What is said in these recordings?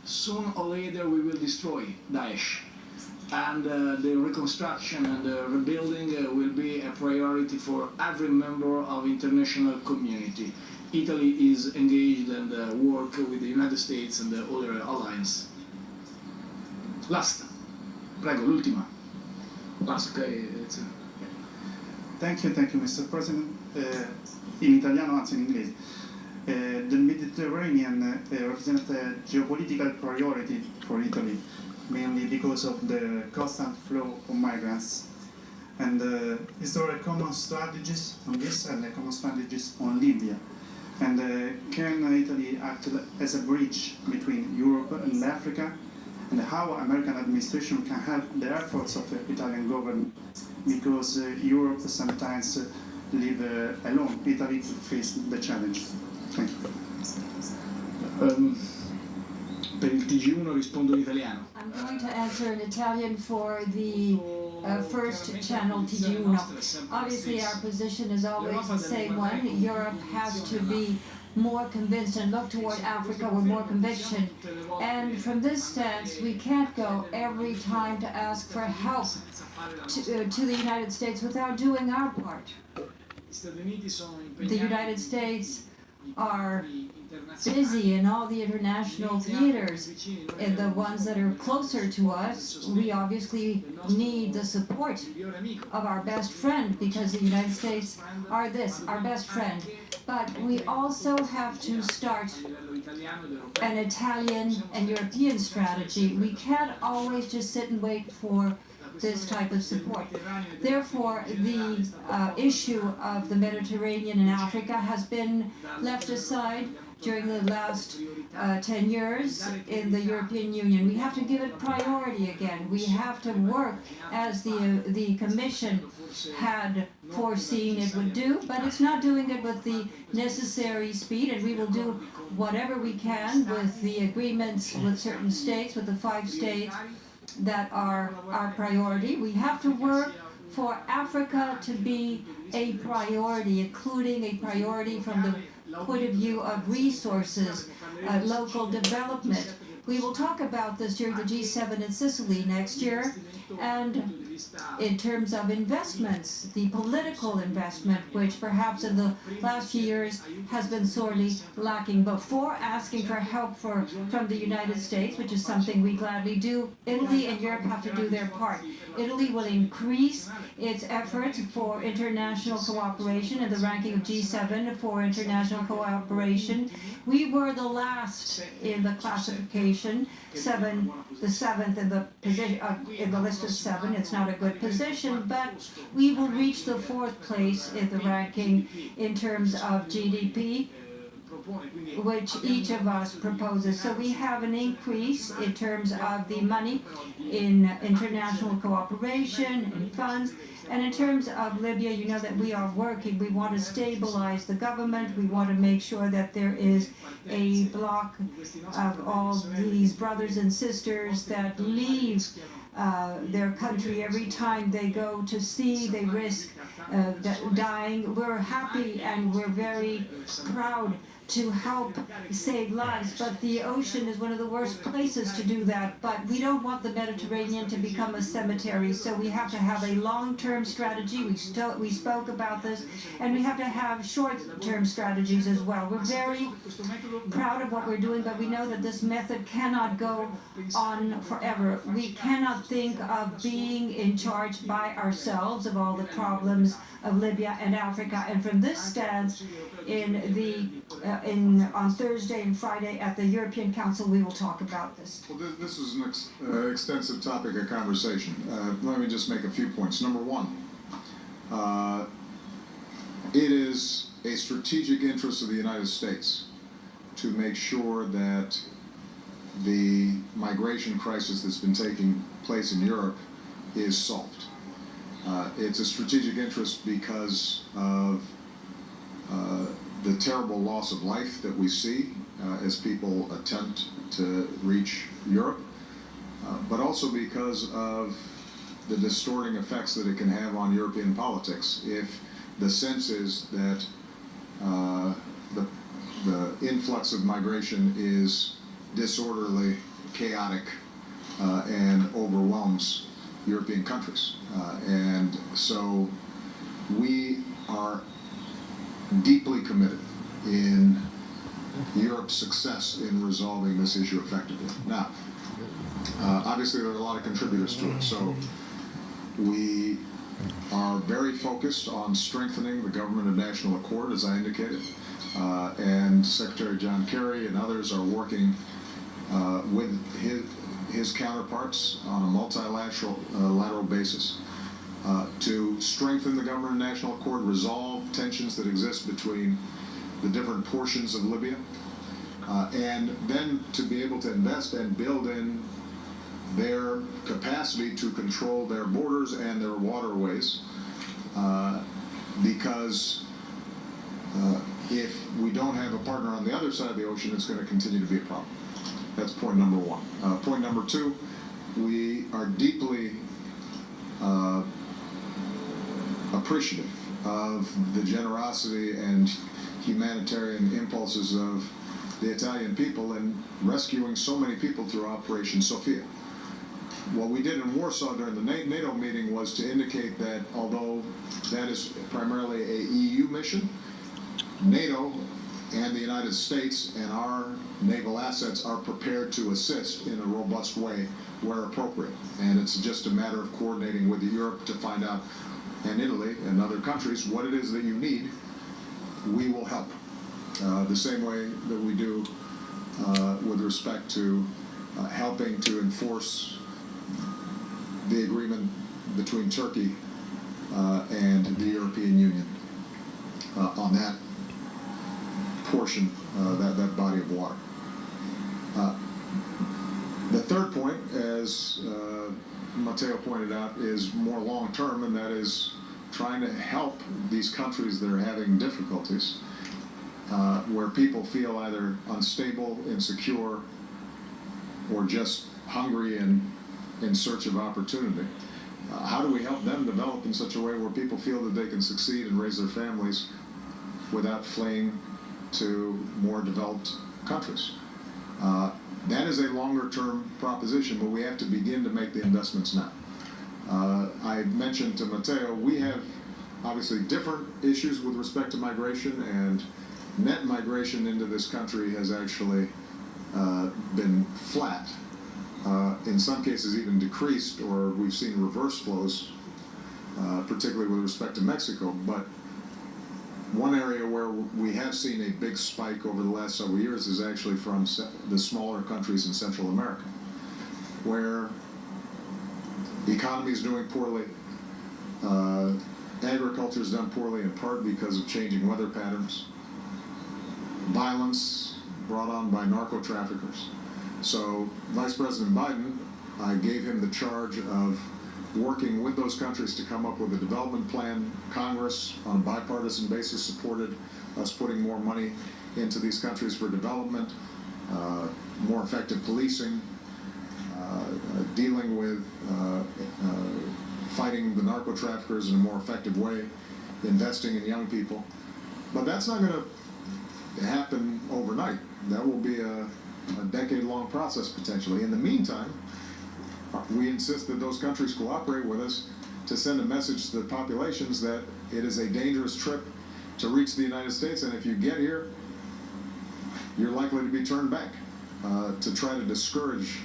soon or later we will destroy Daesh. And the reconstruction and the rebuilding will be a priority for every member of the international community. Italy is engaged and work with the United States and the other alliance. Last. Prego, l'ultima. Last, okay. Thank you, Mr. President. In italiano, anzi in inglese. The Mediterranean represents a geopolitical priority for Italy, mainly because of the constant flow of migrants. And is there a common strategies on this and a common strategies on Libya? And can Italy act as a bridge between Europe and Africa? And how American administration can help the efforts of the Italian government? Because Europe sometimes leave alone Italy to face the challenge. Thank you. Per il TG1 rispondo in italiano. I'm going to answer in Italian for the first channel TG1. Obviously our position is always the same one. Europe has to be more convinced and look toward Africa with more conviction. And from this stance, we can't go every time to ask for help to the United States without doing our part. The United States are busy in all the international theaters, and the ones that are closer to us, we obviously need the support of our best friend, because the United States are our best friend. But we also have to start an Italian and European strategy. We can't always just sit and wait for this type of support. Therefore, the issue of the Mediterranean and Africa has been left aside during the last 10 years in the European Union. We have to give it priority again. We have to work as the Commission had foreseen it would do, but it's not doing it with the necessary speed, and we will do whatever we can with the agreements with certain states, with the 5 states that are our priority. We have to work for Africa to be a priority, including a priority from the point of view of resources, local development. We will talk about this during the G7 in Sicily next year. And in terms of investments, the political investment, which perhaps in the last few years has been sorely lacking. Before asking for help from the United States, which is something we gladly do, Italy and Europe have to do their part. Italy will increase its efforts for international cooperation in the ranking of G7 for international cooperation. We were the last in the classification, the seventh in the position in the list of 7. It's not a good position, but we will reach the 4th place in the ranking in terms of GDP, which each of us proposes. So we have an increase in terms of the money in international cooperation and funds. And in terms of Libya, you know that we are working. We want to stabilize the government. We want to make sure that there is a block of all these brothers and sisters that leave their country. Every time they go to sea, they risk dying. We're happy and we're very proud to help save lives, but the ocean is one of the worst places to do that. But we don't want the Mediterranean to become a cemetery, so we have to have a long-term strategy. We spoke about this, and we have to have short-term strategies as well. We're very proud of what we're doing, but we know that this method cannot go on forever. We cannot think of being in charge by ourselves of all the problems of Libya and Africa. And from this stance, on Thursday and Friday at the European Council, we will talk about this. Well, this is an extensive topic of conversation. Let me just make a few points. Number one, it is a strategic interest of the United States to make sure that the migration crisis that's been taking place in Europe is solved. It's a strategic interest because of the terrible loss of life that we see as people attempt to reach Europe, but also because of the distorting effects that it can have on European politics if the sense is that the influx of migration is disorderly chaotic and overwhelms European countries. And so we are deeply committed in Europe's success in resolving this issue effectively. Now, obviously there are a lot of contributors to it, so we are very focused on strengthening the Government of National Accord, as I indicated, and Secretary John Kerry and others are working with his counterparts on a multilateral basis to strengthen the Government of National Accord, resolve tensions that exist between the different portions of Libya, and then to be able to invest and build in their capacity to control their borders and their waterways, because if we don't have a partner on the other side of the ocean, it's going to continue to be a problem. That's point number one. Point number two, we are deeply appreciative of the generosity and humanitarian impulses of the Italian people in rescuing so many people through Operation Sophia. What we did in Warsaw during the NATO meeting was to indicate that although that is primarily a EU mission, NATO and the United States and our naval assets are prepared to assist in a robust way where appropriate. And it's just a matter of coordinating with Europe to find out, and Italy and other countries, what it is that you need. We will help. The same way that we do with respect to helping to enforce the agreement between Turkey and the European Union on that portion, that body of water. The third point, as Matteo pointed out, is more long-term, and that is trying to help these countries that are having difficulties, where people feel either unstable, insecure, or just hungry and in search of opportunity. How do we help them develop in such a way where people feel that they can succeed and raise their families without fleeing to more developed countries? That is a longer-term proposition, but we have to begin to make the investments now. I mentioned to Matteo, we have obviously different issues with respect to migration, and net migration into this country has actually been flat. In some cases even decreased, or we've seen reverse flows, particularly with respect to Mexico. But one area where we have seen a big spike over the last several years is actually from the smaller countries in Central America, where the economy is doing poorly, agriculture is done poorly in part because of changing weather patterns, violence brought on by narco-traffickers. So Vice President Biden, I gave him the charge of working with those countries to come up with a development plan. Congress, on a bipartisan basis, supported us putting more money into these countries for development, more effective policing, dealing with fighting the narco-traffickers in a more effective way, investing in young people. But that's not going to happen overnight. That will be a decade-long process potentially. In the meantime, we insist that those countries cooperate with us to send a message to the populations that it is a dangerous trip to reach the United States, and if you get here, you're likely to be turned back, to try to discourage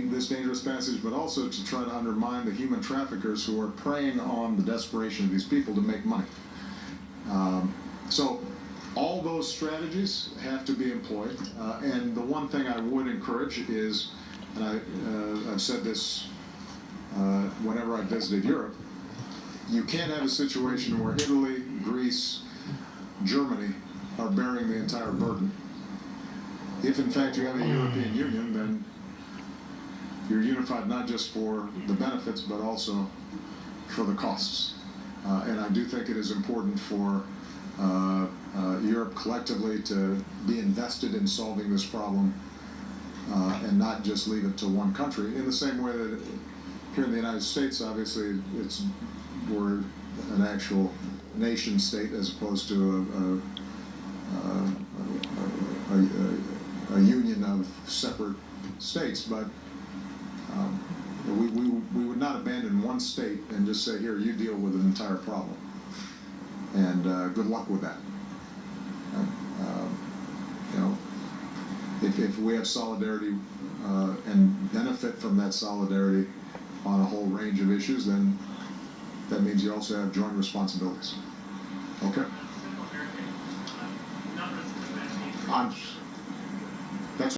this dangerous passage, but also to try to undermine the human traffickers who are preying on the desperation of these people to make money. So all those strategies have to be employed, and the one thing I would encourage is, and I've said this whenever I visited Europe, you can't have a situation where Italy, Greece, Germany are bearing the entire burden. If in fact you have a European Union, then you're unified not just for the benefits, but also for the costs. And I do think it is important for Europe collectively to be invested in solving this problem and not just leave it to one country. In the same way that here in the United States, obviously, we're an actual nation state as opposed to a union of separate states, but we would not abandon one state and just say, here, you deal with an entire problem. And good luck with that. You know, if we have solidarity and benefit from that solidarity on a whole range of issues, then that means you also have joint responsibilities. Okay?